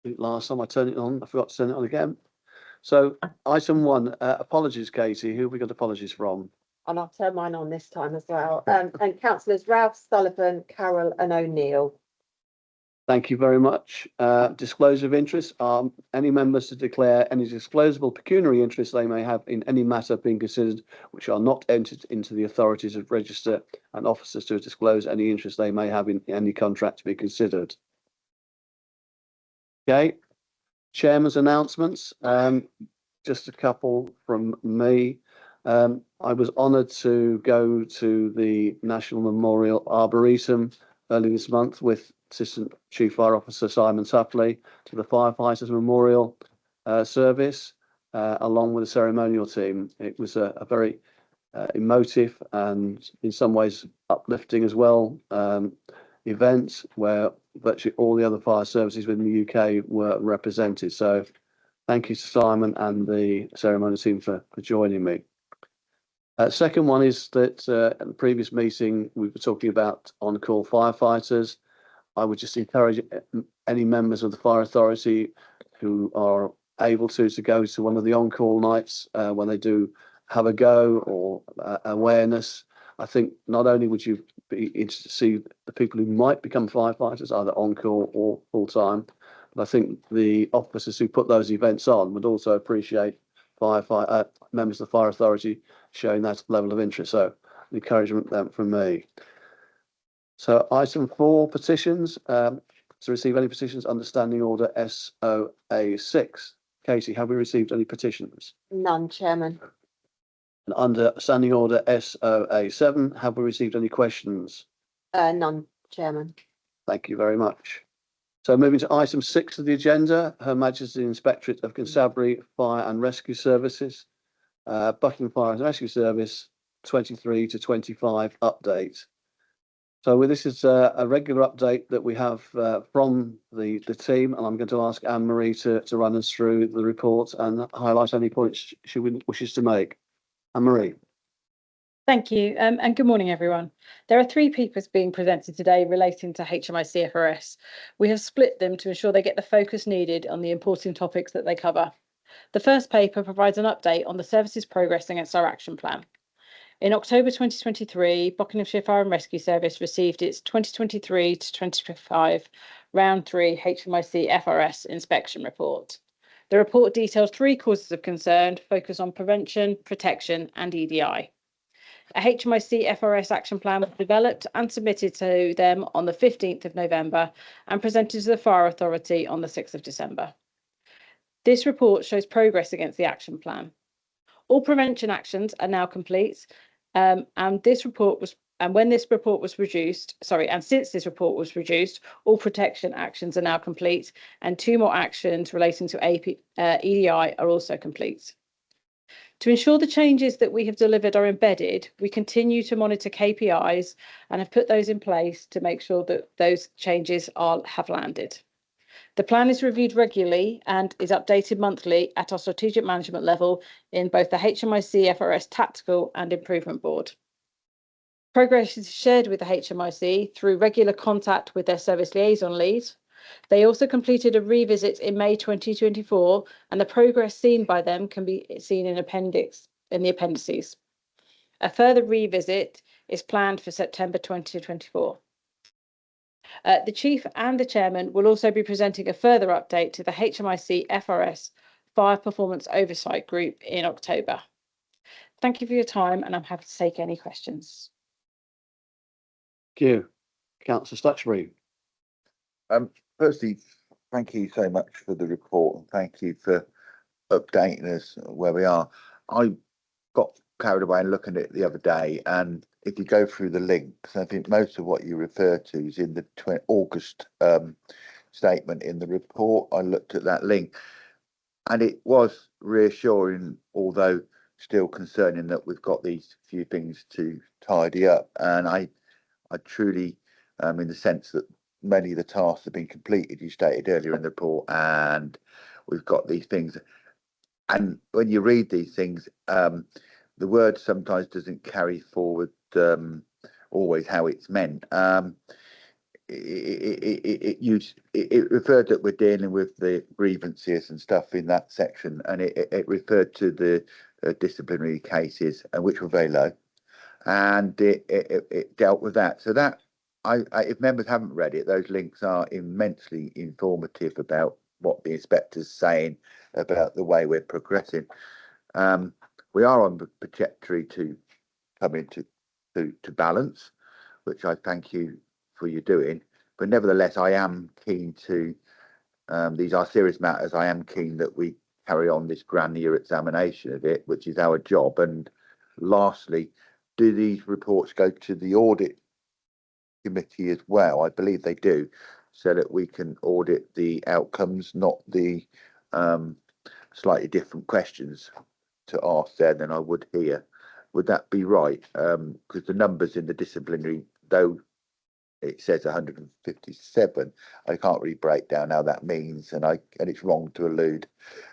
Last time I turned it on, I forgot to turn it on again. So item 1, apologies, Katie. Who have we got apologies from? And I'll turn mine on this time as well. And councillors Ralph, Sullivan, Carroll and O'Neill. Thank you very much. Disclosure of interest. Any members to declare any disclosable pecuniary interests they may have in any matter being considered which are not entered into the authorities of register, and officers to disclose any interest they may have in any contract to be considered. Okay. Chairman's announcements. Just a couple from me. I was honoured to go to the National Memorial Arboretum early this month with Assistant Chief Fire Officer Simon Tuffley to the Firefighters Memorial service, along with the ceremonial team. It was a very emotive and in some ways uplifting as well event where virtually all the other fire services within the UK were represented. So thank you to Simon and the ceremonial team for joining me. Second one is that at the previous meeting, we were talking about on-call firefighters. I would just encourage any members of the fire authority who are able to go to one of the on-call nights when they do have a go or awareness. I think not only would you be interested to see the people who might become firefighters, either on-call or full-time, but I think the officers who put those events on would also appreciate members of the fire authority showing that level of interest. So encouragement from me. So item 4, petitions. To receive any petitions under Standing Order SOA6. Katie, have we received any petitions? None, Chairman. And under Standing Order SOA7, have we received any questions? None, Chairman. Thank you very much. So moving to item 6 of the agenda, Her Majesty Inspectorate of Constabulary Fire and Rescue Services, Buckingham Fire and Rescue Service 23 to 25 update. So this is a regular update that we have from the team, and I'm going to ask Anne-Marie to run us through the report and highlight any points she wishes to make. Anne-Marie. Thank you, and good morning, everyone. There are 3 papers being presented today relating to HMIC FRS. We have split them to ensure they get the focus needed on the important topics that they cover. The first paper provides an update on the service's progress against our action plan. In October 2023, Buckinghamshire Fire and Rescue Service received its 2023 to 2025 Round 3 HMIC FRS inspection report. The report details 3 causes of concern, focus on prevention, protection and EDI. A HMIC FRS action plan was developed and submitted to them on the 15th of November and presented to the Fire Authority on the 6th of December. This report shows progress against the action plan. All prevention actions are now complete, and since this report was produced, all protection actions are now complete, and 2 more actions relating to EDI are also complete. To ensure the changes that we have delivered are embedded, we continue to monitor KPIs and have put those in place to make sure that those changes have landed. The plan is reviewed regularly and is updated monthly at our strategic management level in both the HMIC FRS Tactical and Improvement Board. Progress is shared with the HMIC through regular contact with their service liaison lead. They also completed a revisit in May 2024, and the progress seen by them can be seen in the appendices. A further revisit is planned for September 2024. The Chief and the Chairman will also be presenting a further update to the HMIC FRS Fire Performance Oversight Group in October. Thank you for your time, and I'm happy to take any questions. Thank you. Councillor Stutchbury. Firstly, thank you so much for the report, and thank you for updating us where we are. I got carried away and looking at it the other day, and if you go through the links, I think most of what you refer to is in the August statement in the report. I looked at that link, and it was reassuring, although still concerning, that we've got these few things to tidy up. And I truly, in the sense that many of the tasks have been completed, you stated earlier in the report, and we've got these things. And when you read these things, the word sometimes doesn't carry forward always how it's meant. it referred that we're dealing with the grievances and stuff in that section, and it referred to the disciplinary cases, which were very low, and it dealt with that. So that if members haven't read it, those links are immensely informative about what the inspector's saying about the way we're progressing. We are on the trajectory to come into to balance, which I thank you for you doing. But nevertheless, I am keen to, these are serious matters. I am keen that we carry on this granular examination of it, which is our job. And lastly, do these reports go to the audit committee as well? I believe they do, so that we can audit the outcomes, not the slightly different questions to ask there than I would here. Would that be right? Because the numbers in the disciplinary, though it says 157, I can't really break down how that means, and it's wrong to allude.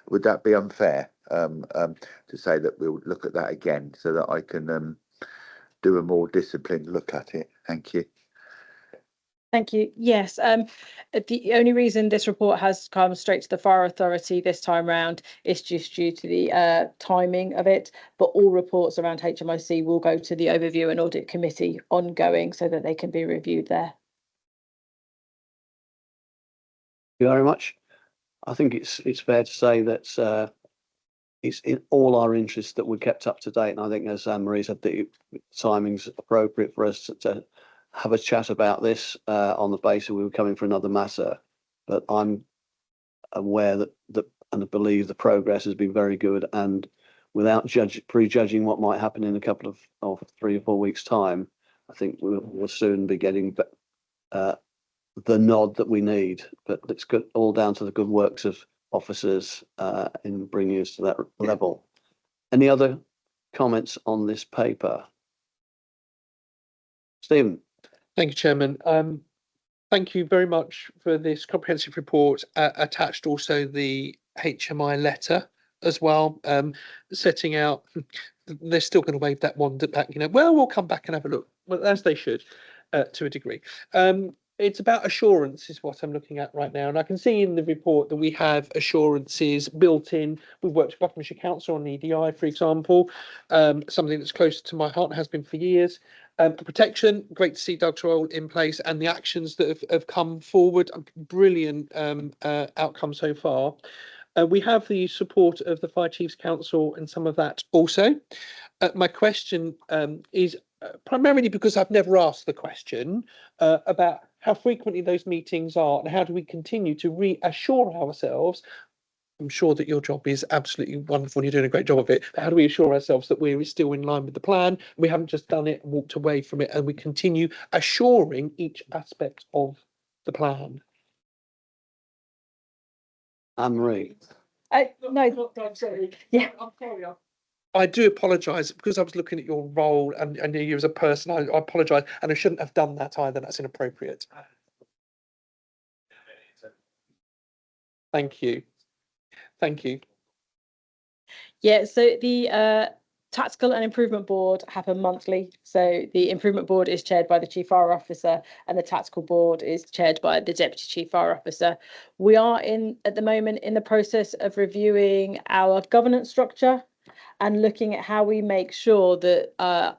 Would that be unfair to say that we'll look at that again, so that I can do a more disciplined look at it? Thank you. Thank you. Yes, the only reason this report has come straight to the Fire Authority this time round is just due to the timing of it. But all reports around HMIC will go to the Overview and Audit Committee ongoing, so that they can be reviewed there. Thank you very much. I think it's fair to say that it's in all our interests that we're kept up to date. And I think, as Anne-Marie said, the timing's appropriate for us to have a chat about this on the basis we were coming for another matter. But I'm aware that and I believe the progress has been very good. And without prejudging what might happen in a couple of 3 or 4 weeks' time, I think we'll soon be getting the nod that we need. But it's good, all down to the good works of officers in bringing us to that level. Any other comments on this paper? Stephen. Thank you, Chairman. Thank you very much for this comprehensive report. Attached also the HMI letter as well, setting out. They're still going to wave that wand back, well, we'll come back and have a look, well, as they should, to a degree. It's about assurance is what I'm looking at right now. And I can see in the report that we have assurances built in. We've worked with Buckinghamshire Council on EDI, for example, something that's close to my heart and has been for years. Protection, great to see Doug's role in place, and the actions that have come forward, brilliant outcome so far. We have the support of the Fire Chiefs Council and some of that also. My question is primarily because I've never asked the question about how frequently those meetings are and how do we continue to reassure ourselves. I'm sure that your job is absolutely wonderful and you're doing a great job of it. But how do we assure ourselves that we're still in line with the plan? We haven't just done it and walked away from it, and we continue assuring each aspect of the plan. Anne-Marie. No, I'm sorry. Yeah. I'm sorry. I do apologise because I was looking at your role and you as a person. I apologise, and I shouldn't have done that either. That's inappropriate. Thank you. Thank you. Yeah, so the Tactical and Improvement Board happen monthly. So the Improvement Board is chaired by the Chief Fire Officer and the Tactical Board is chaired by the Deputy Chief Fire Officer. We are at the moment in the process of reviewing our governance structure and looking at how we make sure that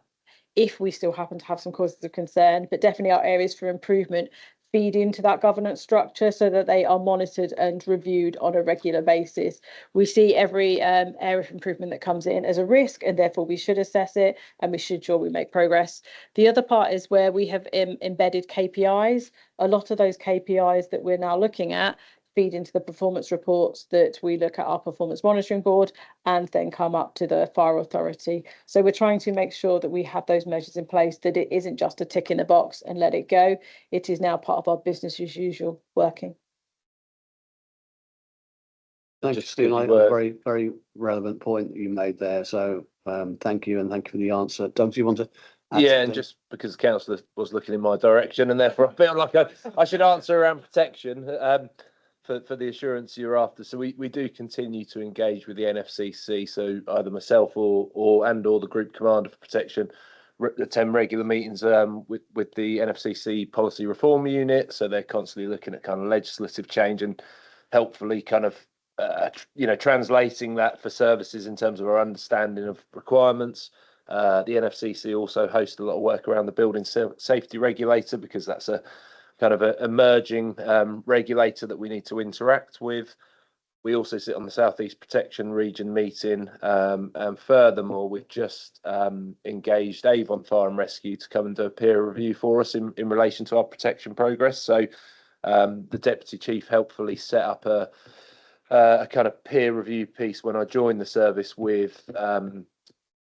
if we still happen to have some causes of concern, but definitely our areas for improvement, feed into that governance structure so that they are monitored and reviewed on a regular basis. We see every area of improvement that comes in as a risk, and therefore we should assess it and we should ensure we make progress. The other part is where we have embedded KPIs. A lot of those KPIs that we're now looking at feed into the performance reports that we look at our performance monitoring board and then come up to the Fire Authority. So we're trying to make sure that we have those measures in place, that it isn't just a tick in the box and let it go. It is now part of our business as usual working. Thanks, Stephen. A very, very relevant point that you made there. So thank you, and thank you for the answer. Doug, do you want to? Yeah, and just because the councillor was looking in my direction, and therefore I feel like I should answer around protection. For the assurance you're after. So we do continue to engage with the NFCC. So either myself or the group commander for protection attend regular meetings with the NFCC policy reform unit. So they're constantly looking at kind of legislative change and helpfully kind of translating that for services in terms of our understanding of requirements. The NFCC also hosts a lot of work around the building safety regulator, because that's a kind of a emerging regulator that we need to interact with. We also sit on the South East Protection Region meeting, and furthermore, we've just engaged Avon Fire and Rescue to come and do a peer review for us in relation to our protection progress. So the Deputy Chief helpfully set up a kind of peer review piece when I joined the service with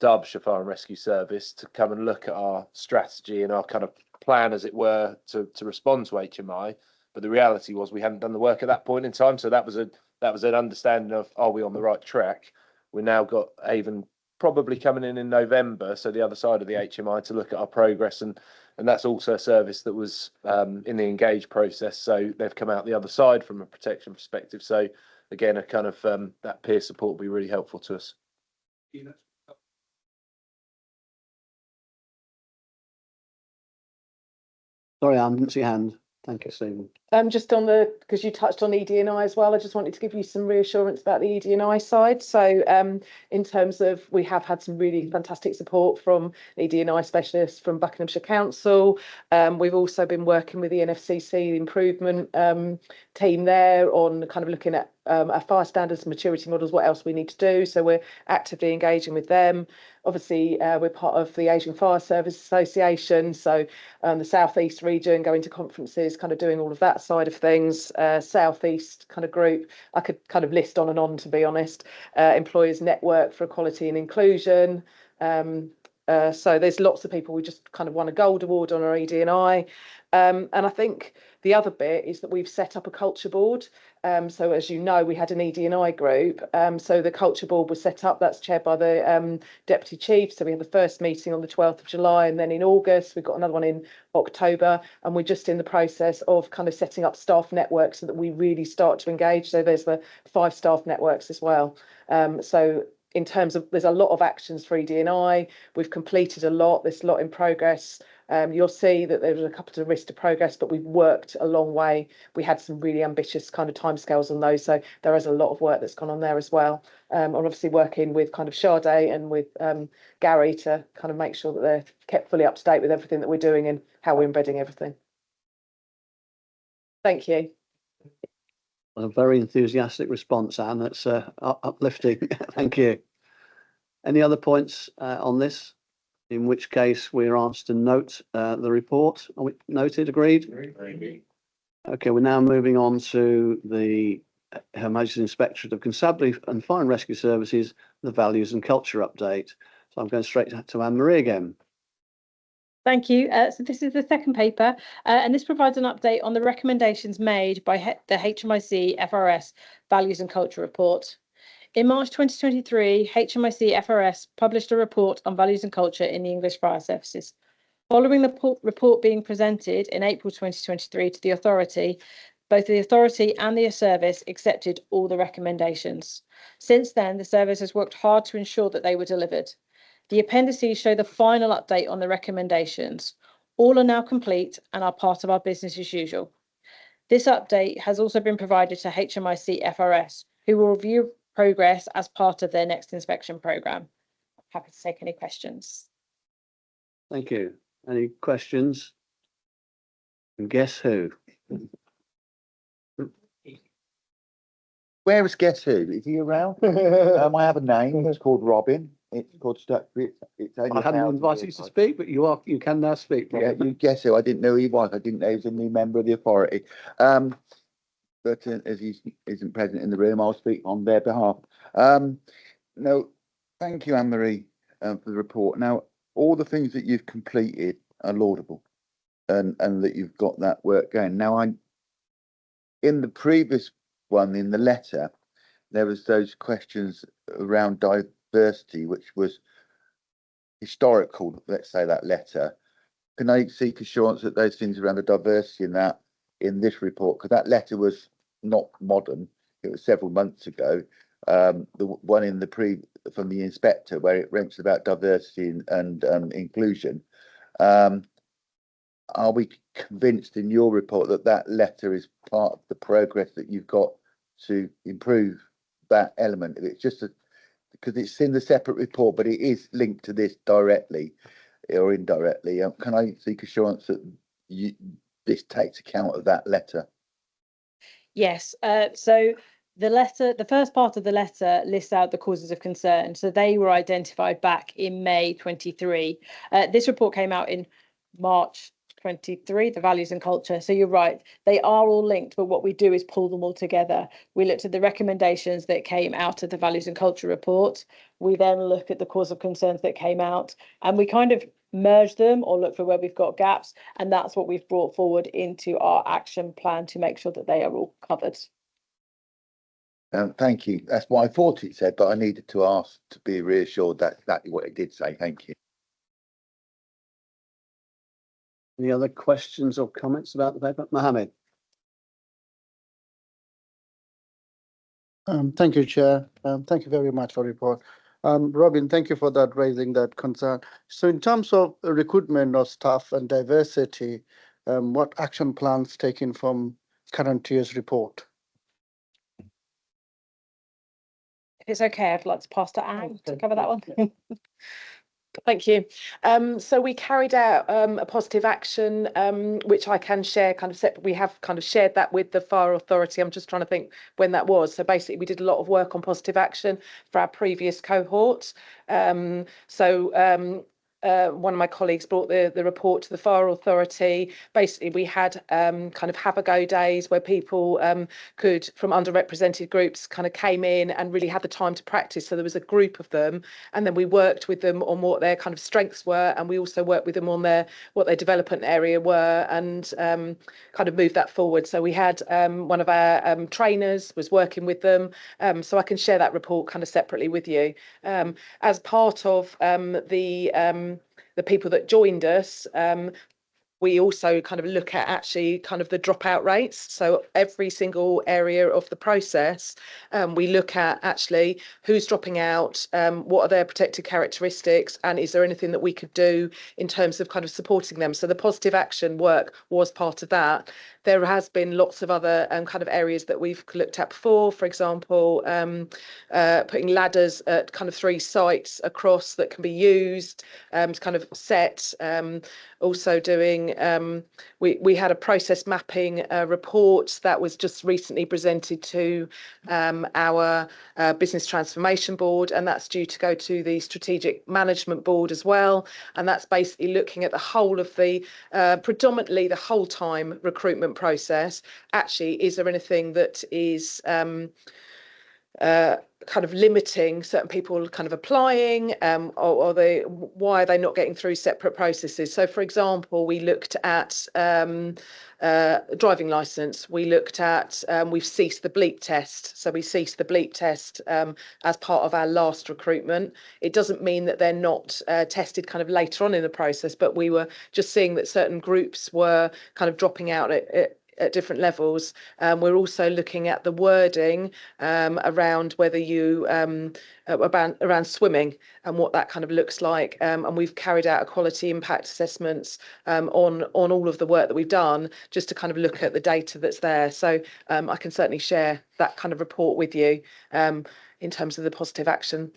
Derbyshire Fire and Rescue Service to come and look at our strategy and our kind of plan, as it were, to respond to HMI. But the reality was we hadn't done the work at that point in time. So that was an understanding of, are we on the right track? We now got Avon probably coming in November, so the other side of the HMI, to look at our progress, and that's also a service that was in the engage process. So they've come out the other side from a protection perspective. So again, a kind of that peer support will be really helpful to us. Sorry, I didn't see your hand. Thank you, Stephen. Just on because you touched on ED&I as well, I just wanted to give you some reassurance about the ED&I side. So in terms of, we have had some really fantastic support from ED&I specialists from Buckinghamshire Council. We've also been working with the NFCC improvement team there on kind of looking at our fire standards, maturity models, what else we need to do. So we're actively engaging with them. Obviously, we're part of the Asian Fire Service Association, so the South East region, going to conferences, kind of doing all of that side of things. South East kind of group, I could kind of list on and on, to be honest. Employers Network for Equality and Inclusion. So there's lots of people. We just kind of won a gold award on our ED&I. And I think the other bit is that we've set up a culture board. So as you know, we had an ED&I group. So the culture board was set up. That's chaired by the Deputy Chief. So we had the first meeting on the 12th of July, and then in August we've got another one in October. And we're just in the process of kind of setting up staff networks so that we really start to engage. So there's the 5 staff networks as well. So in terms of, there's a lot of actions for ED&I. We've completed a lot. There's a lot in progress. You'll see that there was a couple of risks to progress, but we've worked a long way. We had some really ambitious kind of timescales on those, so there is a lot of work that's gone on there as well. And obviously working with kind of Sade and with Gary to kind of make sure that they're kept fully up to date with everything that we're doing and how we're embedding everything. Thank you. A very enthusiastic response, Anne. That's uplifting. Thank you. Any other points on this? In which case we're asked to note the report. Are we noted? Agreed? Agreed. Okay, we're now moving on to the Her Majesty's Inspectorate of Constabulary and Fire and Rescue Services, the Values and Culture Update. So I'm going straight to Anne-Marie again. Thank you. So this is the second paper, and this provides an update on the recommendations made by the HMIC FRS Values and Culture Report. In March 2023, HMIC FRS published a report on values and culture in the English Fire Services. Following the report being presented in April 2023 to the authority, both the authority and the service accepted all the recommendations. Since then, the service has worked hard to ensure that they were delivered. The appendices show the final update on the recommendations. All are now complete and are part of our business as usual. This update has also been provided to HMIC FRS, who will review progress as part of their next inspection programme. Happy to take any questions. Thank you. Any questions? And guess who? Where is Guess Who? Is he around? I have a name. It's called Robin. It's called Stuckford. It's only I hadn't invited you to speak, but you can now speak. Yeah, you guess who? I didn't know who he was. I didn't know he was a new member of the authority. But as he isn't present in the room, I'll speak on their behalf. No, thank you, Anne-Marie, for the report. Now, all the things that you've completed are laudable, and that you've got that work going. Now, in the previous one, in the letter, there was those questions around diversity, which was historical. Let's say that letter. Can I seek assurance that those things around the diversity in this report, because that letter was not modern, it was several months ago, the one in the from the inspector where it mentions about diversity and inclusion. Are we convinced in your report that that letter is part of the progress that you've got to improve that element? It's just because it's in the separate report, but it is linked to this directly or indirectly. Can I seek assurance that this takes account of that letter? Yes, so the first part of the letter lists out the causes of concern. So they were identified back in May 23. This report came out in March 23, the values and culture. So you're right, they are all linked, but what we do is pull them all together. We looked at the recommendations that came out of the values and culture report. We then look at the cause of concerns that came out, and we kind of merge them or look for where we've got gaps. And that's what we've brought forward into our action plan to make sure that they are all covered. Thank you. That's what I thought it said, but I needed to ask to be reassured that's exactly what it did say. Thank you. Any other questions or comments about the paper? Mohammed? Thank you, Chair. Thank you very much for the report. Robin, thank you for that, raising that concern. So in terms of recruitment of staff and diversity, what action plans taken from current year's report? If it's okay, I'd like to pass to Anne to cover that one. Thank you. So we carried out a positive action, which I can share kind of separate. We have kind of shared that with the Fire Authority. I'm just trying to think when that was. So basically we did a lot of work on positive action for our previous cohort. One of my colleagues brought the report to the Fire Authority. Basically, we had kind of have a go days where people could, from underrepresented groups, kind of came in and really had the time to practice. So there was a group of them, and then we worked with them on what their kind of strengths were, and we also worked with them on what their development area were, and kind of moved that forward. So we had one of our trainers was working with them, so I can share that report kind of separately with you. As part of the people that joined us, we also kind of look at actually kind of the dropout rates. So every single area of the process, we look at actually who's dropping out, what are their protected characteristics, and is there anything that we could do in terms of kind of supporting them. So the positive action work was part of that. There has been lots of other kind of areas that we've looked at before. For example, putting ladders at kind of 3 sites across that can be used to kind of set. Also doing, we had a process mapping report that was just recently presented to our business transformation board, and that's due to go to the strategic management board as well. And that's basically looking at the whole of the, predominantly the whole time recruitment process. Actually, is there anything that is kind of limiting certain people kind of applying, or why are they not getting through separate processes? So for example, we looked at driving license. We looked at, we've ceased the bleep test. So we ceased the bleep test as part of our last recruitment. It doesn't mean that they're not tested kind of later on in the process, but we were just seeing that certain groups were kind of dropping out at different levels. We're also looking at the wording around whether you around swimming and what that kind of looks like. And we've carried out a quality impact assessments on all of the work that we've done, just to kind of look at the data that's there. So I can certainly share that kind of report with you in terms of the positive action.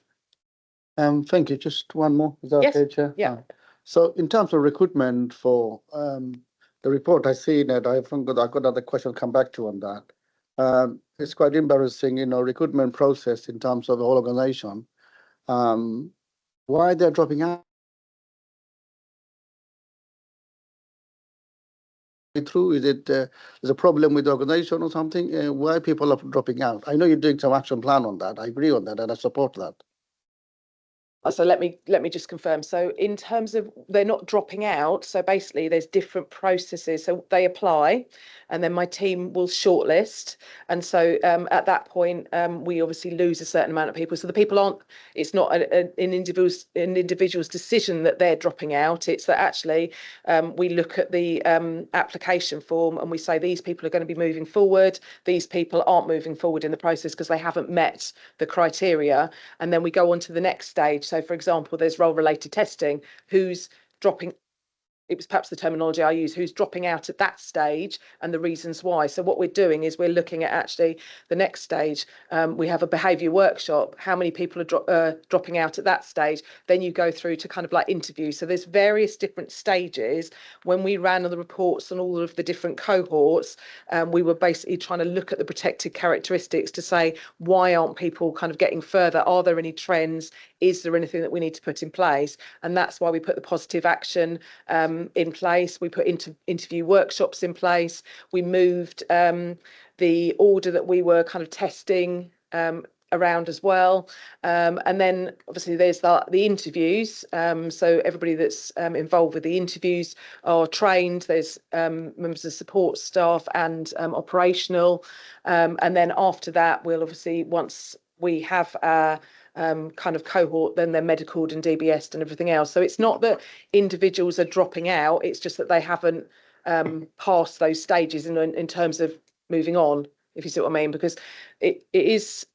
Thank you. Just one more. Is that Yes. okay, Chair? Yeah. So in terms of recruitment for the report, I see that I've got another question to come back to on that. It's quite embarrassing, recruitment process in terms of the whole organization. Why they're dropping out? Through, is it there's a problem with the organization or something? Why people are dropping out? I know you're doing some action plan on that. I agree on that, and I support that. So let me just confirm. So in terms of they're not dropping out. So basically there's different processes. So they apply and then my team will shortlist. And so at that point, we obviously lose a certain amount of people. So the people aren't, it's not an individual's decision that they're dropping out. It's that actually we look at the application form and we say these people are going to be moving forward. These people aren't moving forward in the process because they haven't met the criteria. And then we go on to the next stage. So for example, there's role related testing, who's dropping, it was perhaps the terminology I use, who's dropping out at that stage and the reasons why. So what we're doing is we're looking at actually the next stage. We have a behaviour workshop. How many people are dropping out at that stage? Then you go through to kind of like interviews. So there's various different stages. When we ran the reports on all of the different cohorts, we were basically trying to look at the protected characteristics to say, why aren't people kind of getting further? Are there any trends? Is there anything that we need to put in place? And that's why we put the positive action in place. We put interview workshops in place. We moved the order that we were kind of testing around as well. And then obviously there's the interviews. So everybody that's involved with the interviews are trained. There's members of support staff and operational. And then after that, we'll obviously, once we have our kind of cohort, then they're medicaled and DBS'd and everything else. So it's not that individuals are dropping out, it's just that they haven't passed those stages in terms of moving on, if you see what I mean, because it is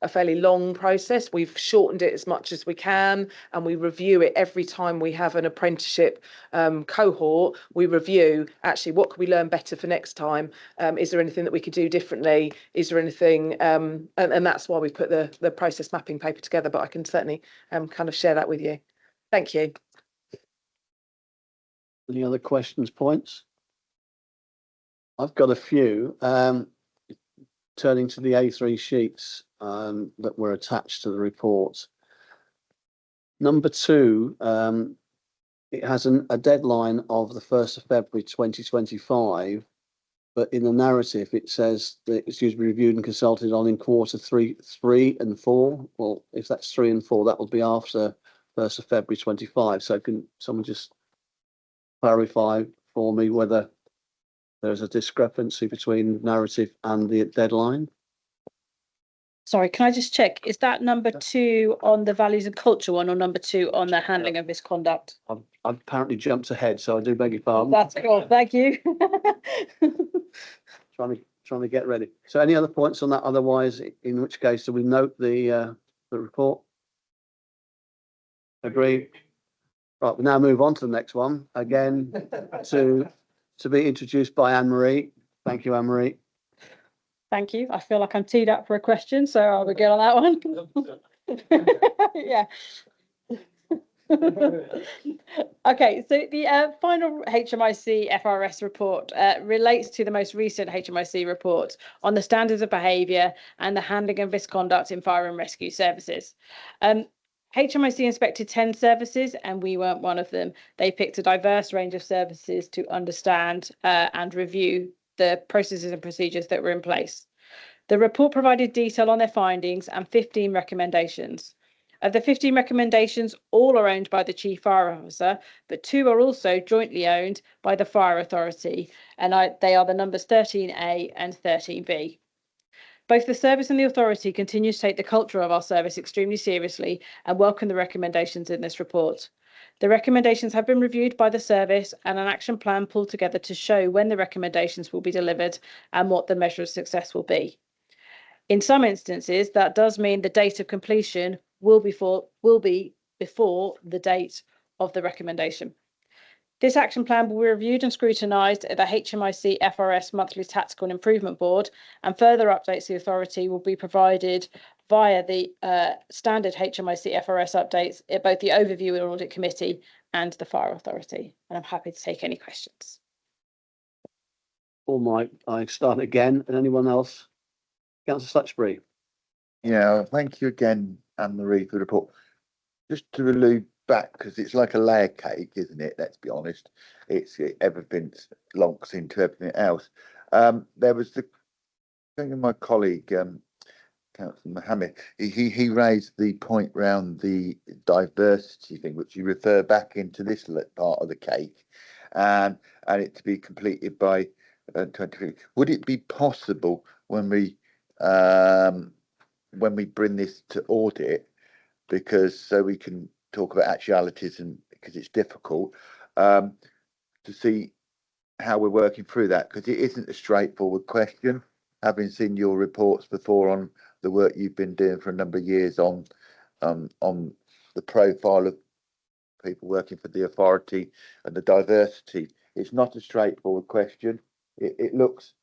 a fairly long process. We've shortened it as much as we can, and we review it every time we have an apprenticeship cohort. We review actually what can we learn better for next time. Is there anything that we could do differently? Is there anything? And that's why we put the process mapping paper together. But I can certainly kind of share that with you. Thank you. Any other questions, points? I've got a few. Turning to the A3 sheets that were attached to the report. Number 2, it has a deadline of the 1st of February 2025, but in the narrative it says that it's due to be reviewed and consulted on in quarter 3 and 4. Well, if that's 3 and 4, that will be after 1st of February 25. So can someone just clarify for me whether there's a discrepancy between narrative and the deadline? Sorry, can I just check? Is that number 2 on the values and culture one, or number 2 on the handling of misconduct? I've apparently jumped ahead, so I do beg your pardon. That's cool. Thank you. Trying to get ready. So any other points on that? Otherwise, in which case, do we note the report? Agreed. Right, we now move on to the next one. Again, to be introduced by Anne-Marie. Thank you, Anne-Marie. Thank you. I feel like I'm teed up for a question, so I'll begin on that one. Yeah. Okay, so the final HMIC FRS report relates to the most recent HMIC report on the standards of behaviour and the handling of misconduct in fire and rescue services. HMIC inspected 10 services and we weren't one of them. They picked a diverse range of services to understand and review the processes and procedures that were in place. The report provided detail on their findings and 15 recommendations. Of the 15 recommendations, all are owned by the Chief Fire Officer, but 2 are also jointly owned by the Fire Authority, and they are the numbers 13A and 13B. Both the service and the authority continue to take the culture of our service extremely seriously and welcome the recommendations in this report. The recommendations have been reviewed by the service and an action plan pulled together to show when the recommendations will be delivered and what the measure of success will be. In some instances, that does mean the date of completion will be before the date of the recommendation. This action plan will be reviewed and scrutinised at the HMIC FRS Monthly Tactical and Improvement Board, and further updates to the authority will be provided via the standard HMIC FRS updates at both the Overview and Audit Committee and the Fire Authority. And I'm happy to take any questions. I start again. And anyone else? Councillor Slutsbury. Yeah, thank you again, Anne-Marie, for the report. Just to allude back, because it's like a layer cake, isn't it? Let's be honest. It's everything lonks into everything else. There was the thing of my colleague Councillor Mohammed, he raised the point round the diversity thing, which you refer back into this part of the cake, and it to be completed by 20. Would it be possible when we bring this to audit, because so we can talk about actualities and because it's difficult to see how we're working through that, because it isn't a straightforward question, having seen your reports before on the work you've been doing for a number of years on the profile of people working for the authority and the diversity. It's not a straightforward question. It looks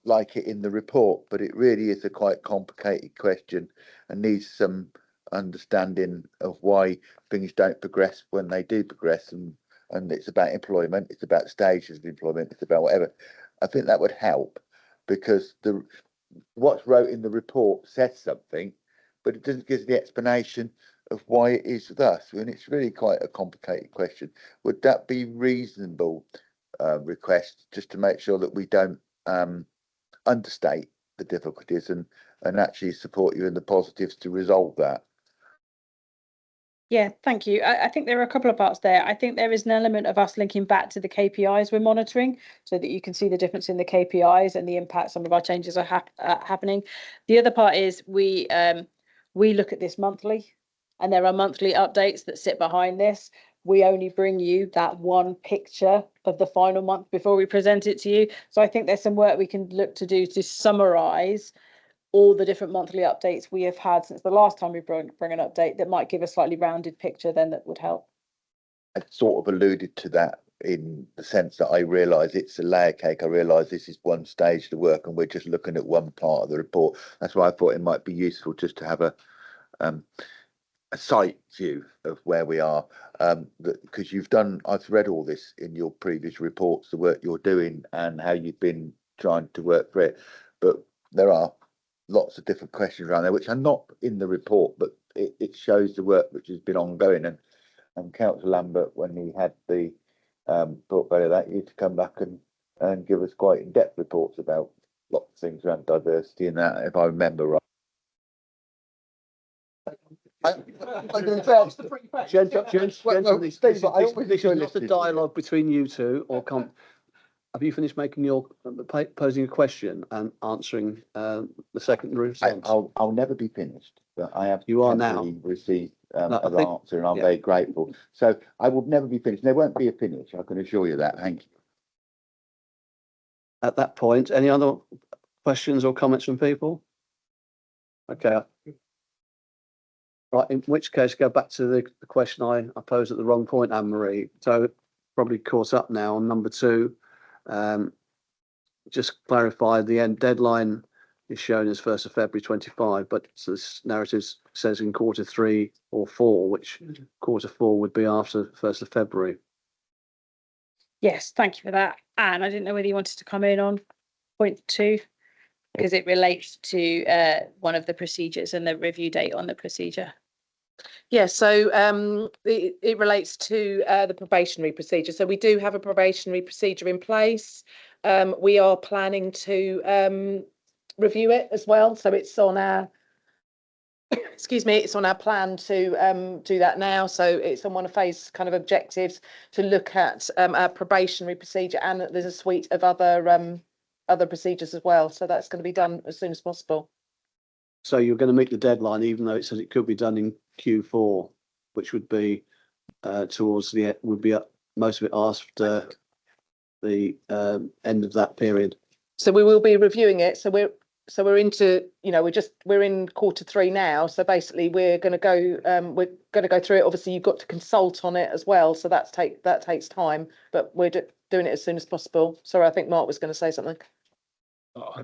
like it in the report, but it really is a quite complicated question and needs some understanding of why things don't progress when they do progress, and it's about employment, it's about stages of employment, it's about whatever. I think that would help, because what's wrote in the report says something, but it doesn't give the explanation of why it is thus, and it's really quite a complicated question. Would that be reasonable request, just to make sure that we don't understate the difficulties and actually support you in the positives to resolve that? Yeah, thank you. I think there are a couple of parts there. I think there is an element of us linking back to the KPIs we're monitoring, so that you can see the difference in the KPIs and the impact some of our changes are happening. The other part is we look at this monthly, and there are monthly updates that sit behind this. We only bring you that one picture of the final month before we present it to you. So I think there's some work we can look to do to summarise all the different monthly updates we have had since the last time we bring an update, that might give a slightly rounded picture then, that would help. I sort of alluded to that in the sense that I realise it's a layer cake. I realise this is one stage of the work and we're just looking at one part of the report. That's why I thought it might be useful just to have a sight view of where we are, because I've read all this in your previous reports, the work you're doing and how you've been trying to work for it, but there are lots of different questions around there which are not in the report, but it shows the work which has been ongoing. And Councillor Lambert, when he had the portfolio, that you to come back and give us quite in-depth reports about lots of things around diversity and that, if I remember right. Gentlemen, this is not a dialogue between you two, or have you finished making your posing a question and answering the secondary response? I'll never be finished, but I have. You are now received an answer, and I'm very grateful. So I will never be finished. There won't be a finish. I can assure you that. Thank you. At that point, any other questions or comments from people? Okay. Right, in which case, go back to the question I posed at the wrong point, Anne-Marie. So probably caught up now on number 2. Just clarify, the end deadline is shown as 1st of February 25, but this narrative says in Q3 or 4, which Q4 would be after 1st of February. Yes, thank you for that. Anne, I didn't know whether you wanted to come in on point 2, because it relates to one of the procedures and the review date on the procedure. Yeah, so it relates to the probationary procedure. So we do have a probationary procedure in place. We are planning to review it as well. So it's on our, it's on our plan to do that now. So it's on one of phase kind of objectives to look at our probationary procedure, and there's a suite of other procedures as well. So that's going to be done as soon as possible. So you're going to meet the deadline, even though it says it could be done in Q4, which would be towards the end, would be most of it after the end of that period. So we will be reviewing it. So we're into, we're in Q3 now. So basically we're going to go through it. Obviously you've got to consult on it as well. So that takes time, but we're doing it as soon as possible. Sorry, I think Mark was going to say something.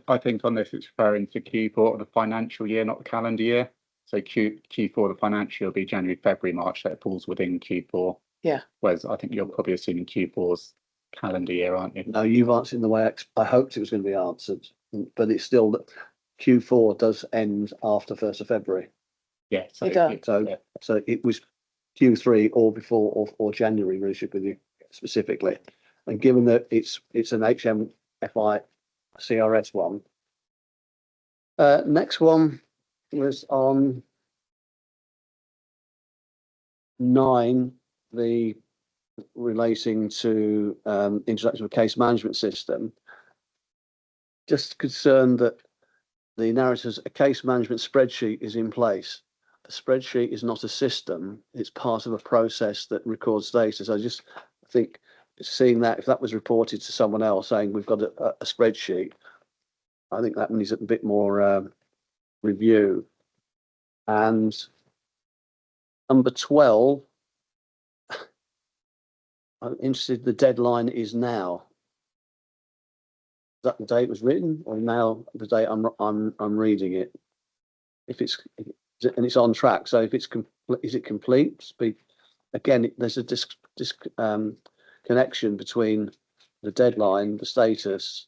I think on this it's referring to Q4 of the financial year, not the calendar year. So Q4 of the financial year will be January, February, March, so it falls within Q4. Yeah. Whereas I think you're probably assuming Q4's calendar year, aren't you? No, you've answered in the way I hoped it was going to be answered, but it's still that Q4 does end after 1st of February. Yeah. So It does. So it was Q3 or before or January, really should be specifically. And given that it's an HMFI CRS one, Next one was on 9, the relating to introduction of a case management system. Just concerned that the narrative, a case management spreadsheet is in place. A spreadsheet is not a system, it's part of a process that records data. So I just think seeing that, if that was reported to someone else saying we've got a spreadsheet, I think that needs a bit more review. And number 12, I'm interested, the deadline is now. Is that the day it was written, or now the day I'm reading it? If it's, and it's on track, so if it's is it complete? Again, there's a connection between the deadline, the status.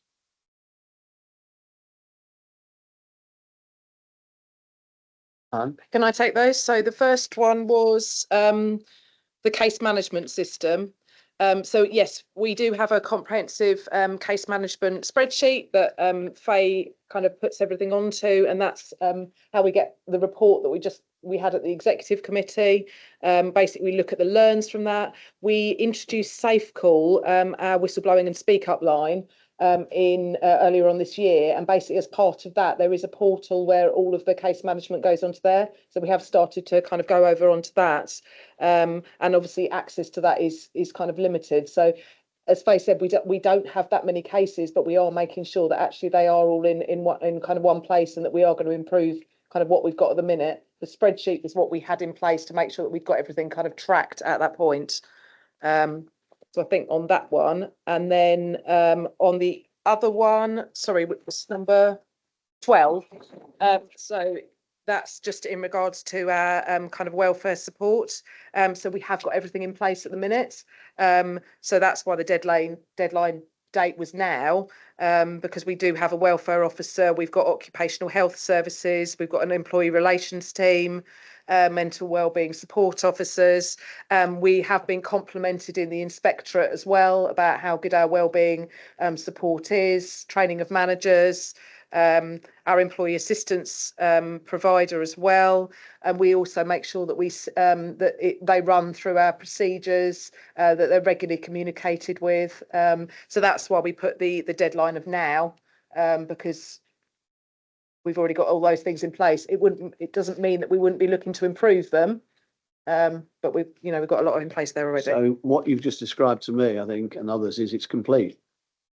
Can I take those? So the first one was the case management system. So yes, we do have a comprehensive case management spreadsheet that Faye kind of puts everything onto, and that's how we get the report that we had at the executive committee. Basically, we look at the learns from that. We introduced Safe Call, our whistleblowing and speak up line, in earlier on this year, and basically as part of that there is a portal where all of the case management goes onto there, so we have started to kind of go over onto that, and obviously access to that is kind of limited. So as Faye said, we don't have that many cases, but we are making sure that actually they are all in kind of one place, and that we are going to improve kind of what we've got at the minute. The spreadsheet is what we had in place to make sure that we've got everything kind of tracked at that point. So I think on that one, and then on the other one, sorry, which was number 12. So that's just in regards to our kind of welfare support. So we have got everything in place at the minute. So that's why the deadline date was now, because we do have a welfare officer, we've got occupational health services, we've got an employee relations team, mental wellbeing support officers. We have been complimented in the inspectorate as well about how good our wellbeing support is, training of managers, our employee assistance provider as well, and we also make sure that they run through our procedures, that they're regularly communicated with. So that's why we put the deadline of now, because we've already got all those things in place. It doesn't mean that we wouldn't be looking to improve them, but we've got a lot in place there already. So what you've just described to me, I think, and others, is it's complete.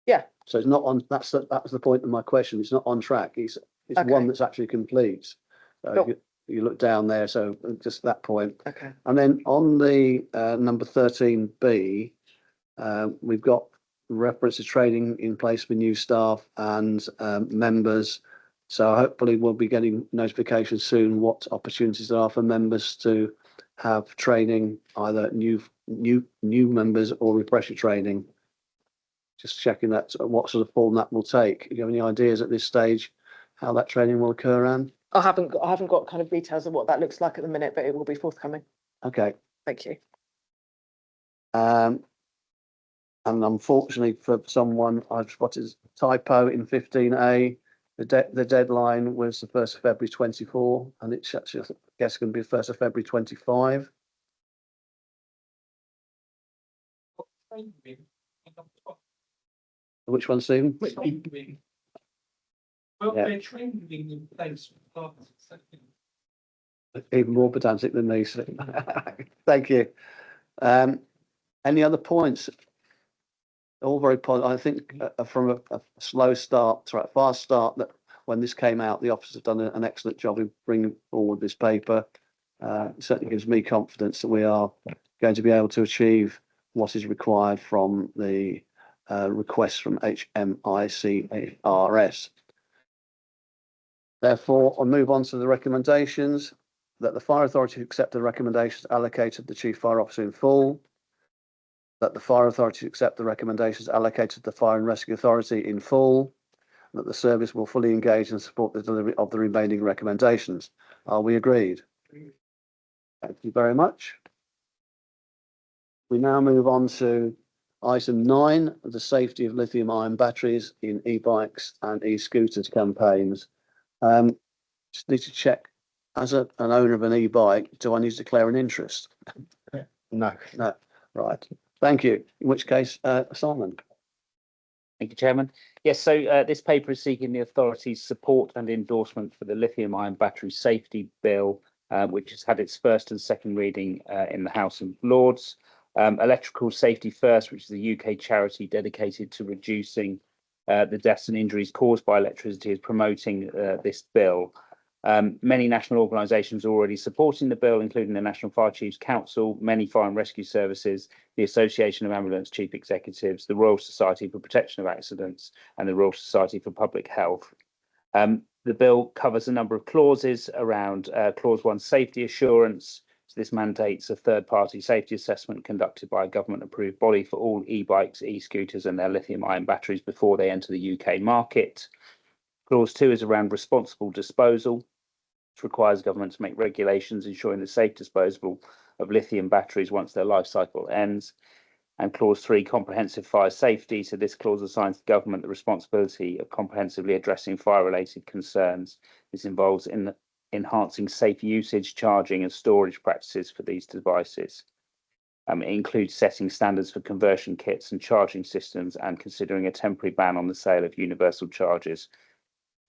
Yeah. So it's not on. That was the point of my question. It's not on track. It's Okay. one that's actually complete. So Cool. you look down there. So just that point. Okay. And then on the number 13B, we've got reference to training in place for new staff and members. So hopefully we'll be getting notifications soon what opportunities there are for members to have training, either new members or refresher training. Just checking that what sort of form that will take. Do you have any ideas at this stage how that training will occur, Anne? I haven't got kind of details of what that looks like at the minute, but it will be forthcoming. Okay. Thank you. And unfortunately for someone, I've spotted a typo in 15A. The deadline was the 1st of February 24, and it's actually, I guess, going to be the 1st of February 25. Which one, Stephen? Well, Yeah. they're training in place. Even more pedantic than these. Thank you. Any other points? All very positive. I think from a slow start to a fast start, that when this came out, the officers have done an excellent job in bringing forward this paper. It certainly gives me confidence that we are going to be able to achieve what is required from the request from HMICRS. Therefore, I'll move on to the recommendations. That the Fire Authority accept the recommendations allocated the Chief Fire Officer in full. That the Fire Authority accept the recommendations allocated the Fire and Rescue Authority in full. That the service will fully engage and support the delivery of the remaining recommendations. Are we agreed? Thank you very much. We now move on to item 9, the safety of lithium-ion batteries in e-bikes and e-scooters campaigns. Just need to check, as an owner of an e-bike, do I need to declare an interest? No. No, right. Thank you. In which case, Simon. Thank you, Chairman. Yes, so this paper is seeking the authority's support and endorsement for the lithium-ion battery safety bill, which has had its first and second reading in the House of Lords. Electrical Safety First, which is a UK charity dedicated to reducing the deaths and injuries caused by electricity, is promoting this bill. Many national organisations are already supporting the bill, including the National Fire Chiefs Council, many fire and rescue services, the Association of Ambulance Chief Executives, the Royal Society for Protection of Accidents, and the Royal Society for Public Health. The bill covers a number of clauses around Clause 1, safety assurance. So this mandates a third-party safety assessment conducted by a government-approved body for all e-bikes, e-scooters, and their lithium-ion batteries before they enter the UK market. Clause 2 is around responsible disposal, which requires government to make regulations ensuring the safe disposal of lithium batteries once their life cycle ends. And Clause 3, comprehensive fire safety. So this clause assigns the government the responsibility of comprehensively addressing fire-related concerns. This involves enhancing safe usage, charging and storage practices for these devices. It includes setting standards for conversion kits and charging systems and considering a temporary ban on the sale of universal chargers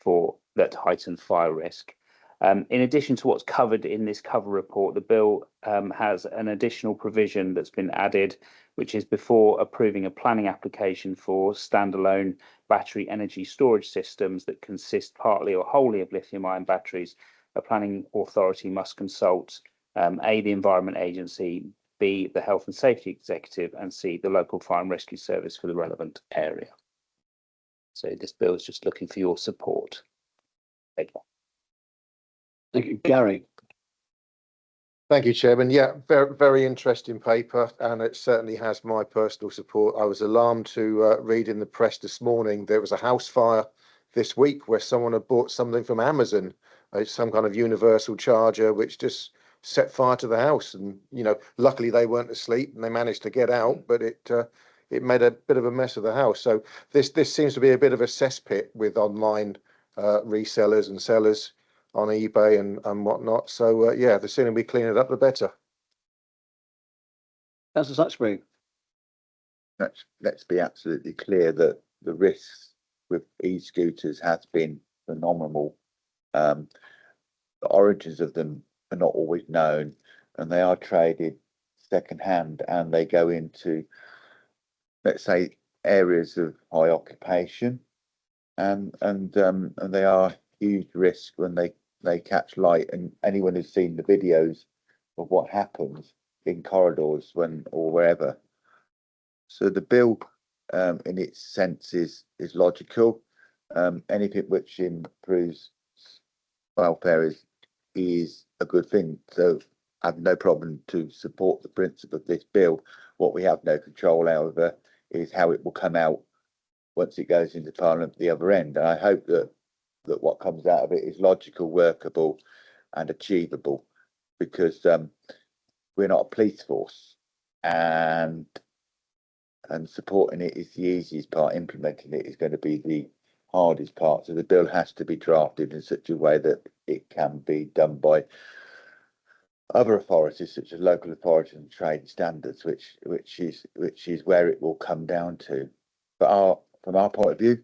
for that heighten fire risk. In addition to what's covered in this cover report, the bill has an additional provision that's been added, which is before approving a planning application for standalone battery energy storage systems that consist partly or wholly of lithium-ion batteries, a planning authority must consult A, the Environment Agency, B, the Health and Safety Executive, and C, the local fire and rescue service for the relevant area. So this bill is just looking for your support. Thank you. Thank you, Gary. Thank you, Chairman. Yeah, very, very interesting paper, and it certainly has my personal support. I was alarmed to read in the press this morning there was a house fire this week where someone had bought something from Amazon, some kind of universal charger, which just set fire to the house. And luckily they weren't asleep and they managed to get out, but it made a bit of a mess of the house. So this seems to be a bit of a cesspit with online resellers and sellers on eBay and whatnot. So yeah, the sooner we clean it up, the better. Councillor Suxbury. Let's be absolutely clear that the risks with e-scooters has been phenomenal. The origins of them are not always known, and they are traded second-hand, and they go into, let's say, areas of high occupation, and they are huge risk when they catch light. And anyone who's seen the videos of what happens in corridors or wherever. So the bill in its sense is logical. Anything which improves welfare is a good thing. So I have no problem to support the principle of this bill. What we have no control, however, is how it will come out once it goes into Parliament at the other end. And I hope that what comes out of it is logical, workable and achievable, because we're not a police force, and supporting it is the easiest part. Implementing it is going to be the hardest part. So the bill has to be drafted in such a way that it can be done by other authorities, such as local authorities and trade standards, which is where it will come down to. But from our point of view,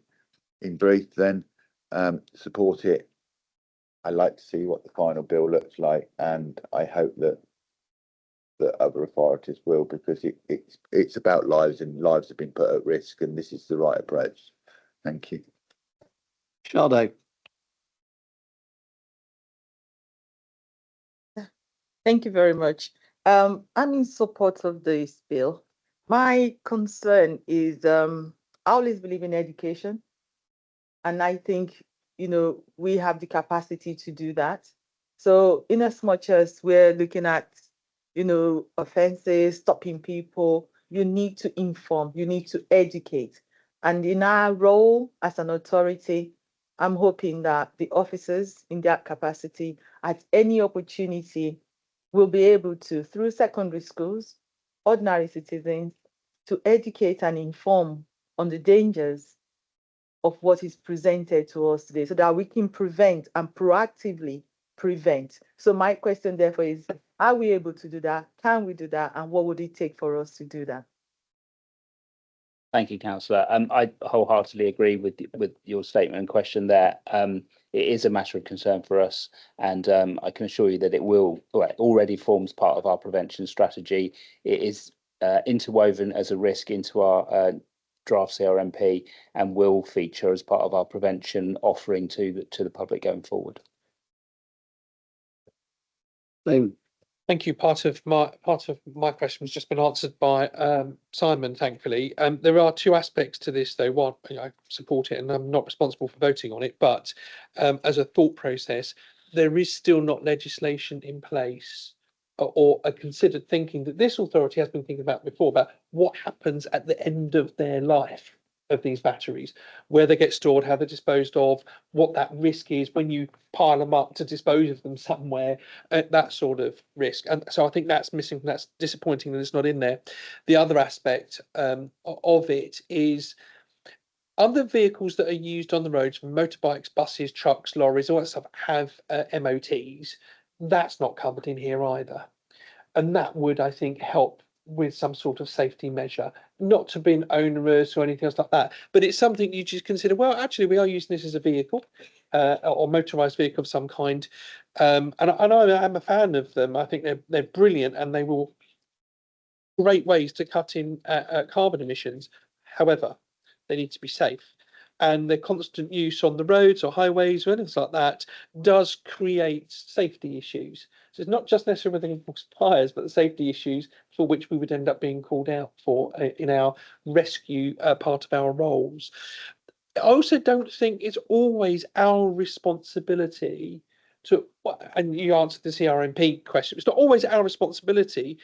in brief, then support it. I'd like to see what the final bill looks like, and I hope that other authorities will, because it's about lives, and lives have been put at risk, and this is the right approach. Thank you. Sade. Thank you very much. I'm in support of this bill. My concern is I always believe in education, and I think we have the capacity to do that. So in as much as we're looking at offenses, stopping people, you need to inform, you need to educate. And in our role as an authority, I'm hoping that the officers in that capacity, at any opportunity, will be able to, through secondary schools, ordinary citizens, to educate and inform on the dangers of what is presented to us today so that we can prevent and proactively prevent. So my question therefore is, are we able to do that? Can we do that? And what would it take for us to do that? Thank you, councillor. I wholeheartedly agree with your statement and question there. It is a matter of concern for us, and I can assure you that it already forms part of our prevention strategy. It is interwoven as a risk into our draft CRMP and will feature as part of our prevention offering to the public going forward. Thank you. Part of my question has just been answered by Simon, thankfully. There are two aspects to this, though. One, I support it, and I'm not responsible for voting on it. But as a thought process, there is still not legislation in place or a considered thinking that this authority has been thinking about before about what happens at the end of their life of these batteries, where they get stored, how they're disposed of, what that risk is when you pile them up to dispose of them somewhere, that sort of risk. And so I think that's missing. That's disappointing that it's not in there. The other aspect of it is other vehicles that are used on the roads, motorbikes, buses, trucks, lorries, all that stuff have MOTs. That's not covered in here either. And that would, I think, help with some sort of safety measure, not to be onerous or anything else like that, but it's something you just consider, well, actually we are using this as a vehicle or motorized vehicle of some kind, and I'm a fan of them. I think they're brilliant, and they will great ways to cut in carbon emissions. However, they need to be safe, and their constant use on the roads or highways or anything like that does create safety issues. So it's not just necessarily with the suppliers, but the safety issues for which we would end up being called out for in our rescue part of our roles. I also don't think it's always our responsibility to, and you answered the CRMP question, it's not always our responsibility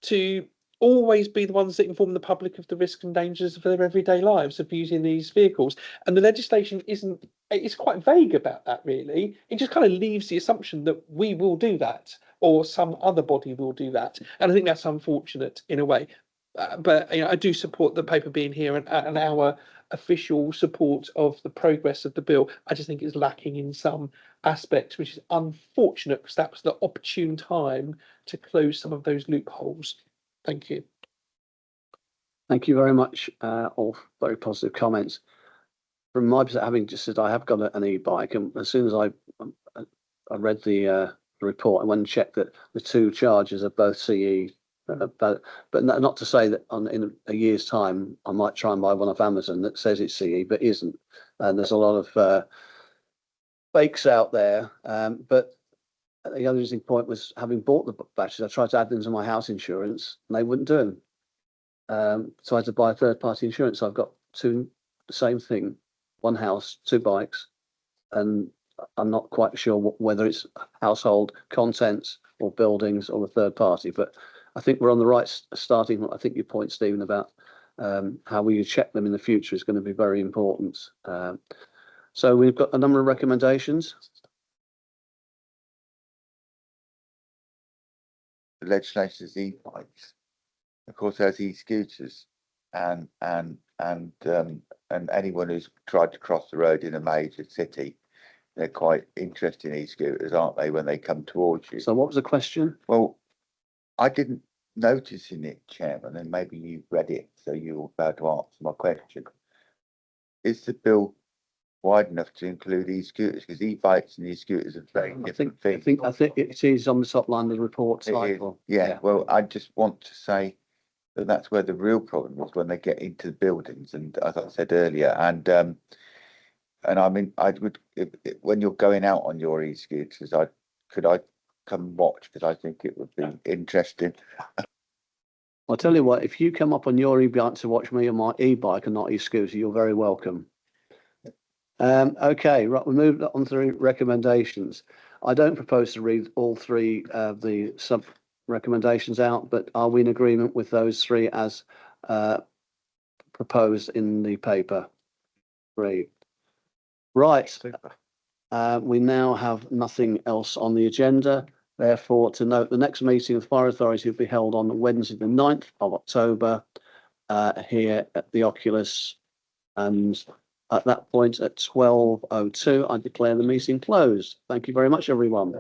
to always be the ones that inform the public of the risks and dangers of their everyday lives of using these vehicles. And the legislation it's quite vague about that, really. It just kind of leaves the assumption that we will do that or some other body will do that. And I think that's unfortunate in a way. But I do support the paper being here and our official support of the progress of the bill. I just think it's lacking in some aspects, which is unfortunate because that was the opportune time to close some of those loopholes. Thank you. Thank you very much. All very positive comments. From my perspective, having just said I have got an e-bike, and as soon as I read the report, I went and checked that the two chargers are both CE. But not to say that in a year's time I might try and buy one off Amazon that says it's CE but isn't. And there's a lot of fakes out there. But the other interesting point was, having bought the batteries, I tried to add them to my house insurance and they wouldn't do them. So I had to buy third-party insurance. So I've got the same thing, one house, two bikes, and I'm not quite sure whether it's household contents or buildings or a third party. But I think we're on the right starting. I think your point, Stephen, about how we check them in the future is going to be very important. So we've got a number of recommendations. The legislation is e-bikes. Of course, there's e-scooters, and anyone who's tried to cross the road in a major city, they're quite interested in e-scooters, aren't they, when they come towards you? So what was the question? Well, I didn't notice in it, Chairman, and maybe you've read it, so you're about to answer my question. Is the bill wide enough to include e-scooters? Because e-bikes and e-scooters are very different things. I think it is on the top line of the report title. Yeah, well, I just want to say that that's where the real problem is, when they get into the buildings, and as I said earlier, and I mean, I would, when you're going out on your e-scooters, could I come watch, because I think it would be interesting. I'll tell you what, if you come up on your e-bike to watch me on my e-bike and not e-scooter, you're very welcome. Okay, right, we moved on to the recommendations. I don't propose to read all three of the sub recommendations out, but are we in agreement with those three as proposed in the paper? Great. Right. We now have nothing else on the agenda. Therefore, to note, the next meeting of the Fire Authority will be held on Wednesday, the 9th of October, here at the Oculus. And at that point at 12:02, I declare the meeting closed. Thank you very much, everyone.